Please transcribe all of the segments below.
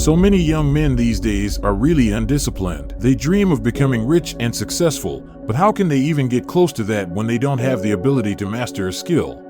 So many young men these days are really undisciplined. They dream of becoming rich and successful, but how can they even get close to that when they don't have the ability to master a skill?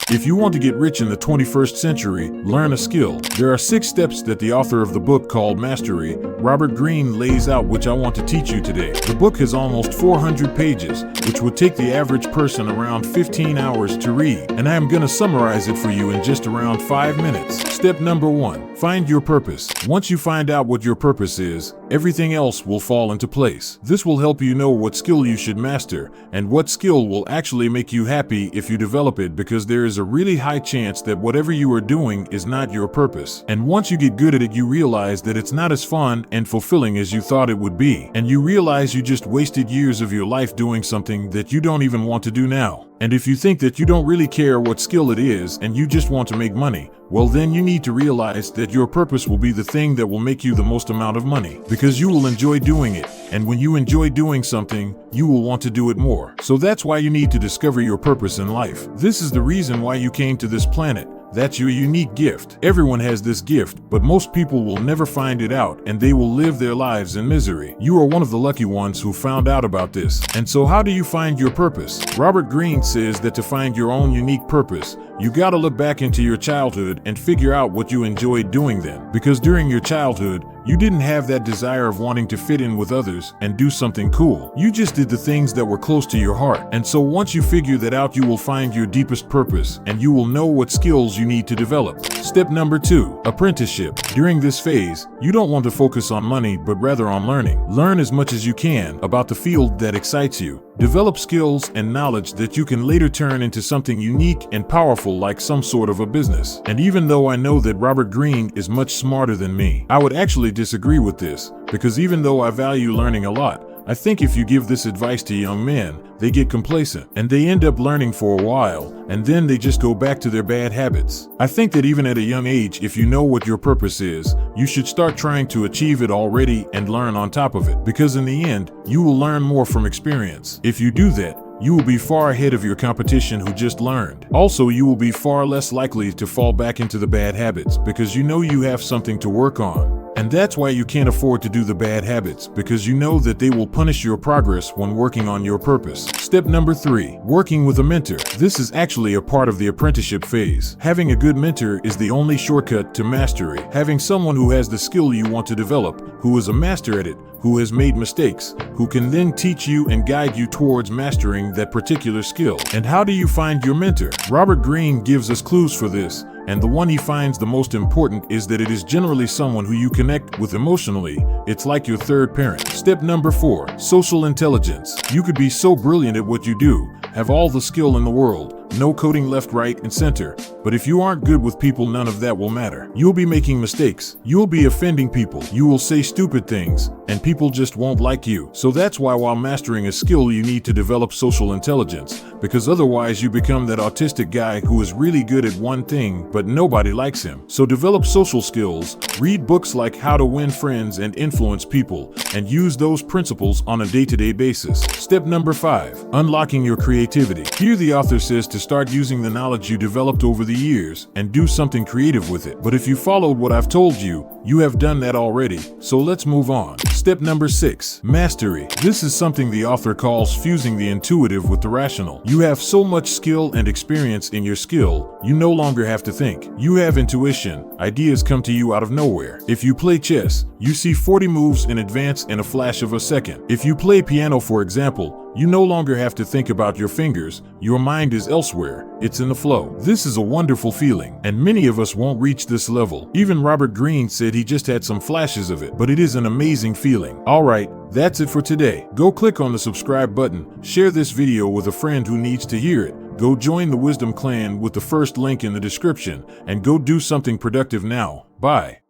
If you want to get rich in the 21st century, learn a skill. There are 6 steps that the author of the book called Mastery, Robert Greene, lays out, which I want to teach you today. The book has almost 400 pages, which would take the average person around 15 hours to read, and I am going to summarize it for you in just around 5 minutes. Step number 1, find your purpose. Once you find out what your purpose is, everything else will fall into place. This will help you know what skill you should master, and what skill will actually make you happy if you develop it, because there is a really high chance that whatever you are doing is not your purpose. And once you get good at it, you realize that it's not as fun and fulfilling as you thought it would be. And you realize you just wasted years of your life doing something that you don't even want to do now. And if you think that you don't really care what skill it is and you just want to make money, well, then you need to realize that your purpose will be the thing that will make you the most amount of money, because you will enjoy doing it. And when you enjoy doing something, you will want to do it more. So that's why you need to discover your purpose in life. This is the reason why you came to this planet. That's your unique gift. Everyone has this gift, but most people will never find it out, and they will live their lives in misery. You are one of the lucky ones who found out about this. And so how do you find your purpose? Robert Greene says that to find your own unique purpose, you gotta look back into your childhood and figure out what you enjoyed doing then. Because during your childhood, you didn't have that desire of wanting to fit in with others and do something cool. You just did the things that were close to your heart. And so once you figure that out, you will find your deepest purpose, and you will know what skills you need to develop. Step number 2, apprenticeship. During this phase, you don't want to focus on money, but rather on learning. Learn as much as you can about the field that excites you. Develop skills and knowledge that you can later turn into something unique and powerful, like some sort of a business. And even though I know that Robert Greene is much smarter than me, I would actually disagree with this, because even though I value learning a lot, I think if you give this advice to young men, they get complacent and they end up learning for a while, and then they just go back to their bad habits. I think that even at a young age, if you know what your purpose is, you should start trying to achieve it already and learn on top of it, because in the end, you will learn more from experience. If you do that, you will be far ahead of your competition who just learned. Also, you will be far less likely to fall back into the bad habits, because you know you have something to work on. And that's why you can't afford to do the bad habits, because you know that they will punish your progress when working on your purpose. Step number 3, working with a mentor. This is actually a part of the apprenticeship phase. Having a good mentor is the only shortcut to mastery. Having someone who has the skill you want to develop, who is a master at it, who has made mistakes, who can then teach you and guide you towards mastering that particular skill. And how do you find your mentor? Robert Greene gives us clues for this, and the one he finds the most important is that it is generally someone who you connect with emotionally. It's like your third parent. Step number 4, social intelligence. You could be so brilliant at what you do, have all the skill in the world, no coding left, right, and center, but if you aren't good with people, none of that will matter. You'll be making mistakes, you'll be offending people, you will say stupid things, and people just won't like you. So that's why while mastering a skill, you need to develop social intelligence, because otherwise you become that autistic guy who is really good at one thing, but nobody likes him. So develop social skills, read books like How to Win Friends and Influence People, and use those principles on a day-to-day basis. Step number 5, unlocking your creativity. Here the author says to start using the knowledge you developed over the years and do something creative with it. But if you followed what I've told you, you have done that already. So let's move on. Step number 6, mastery. This is something the author calls fusing the intuitive with the rational. You have so much skill and experience in your skill, you no longer have to think. You have intuition. Ideas come to you out of nowhere. If you play chess, you see 40 moves in advance in a flash of a second. If you play piano, for example, you no longer have to think about your fingers. Your mind is elsewhere. It's in the flow. This is a wonderful feeling, and many of us won't reach this level. Even Robert Greene said he just had some flashes of it, but it is an amazing feeling. Alright, that's it for today. Go click on the subscribe button, share this video with a friend who needs to hear it. Go join the Wisdom Clan with the first link in the description, and go do something productive now. Bye.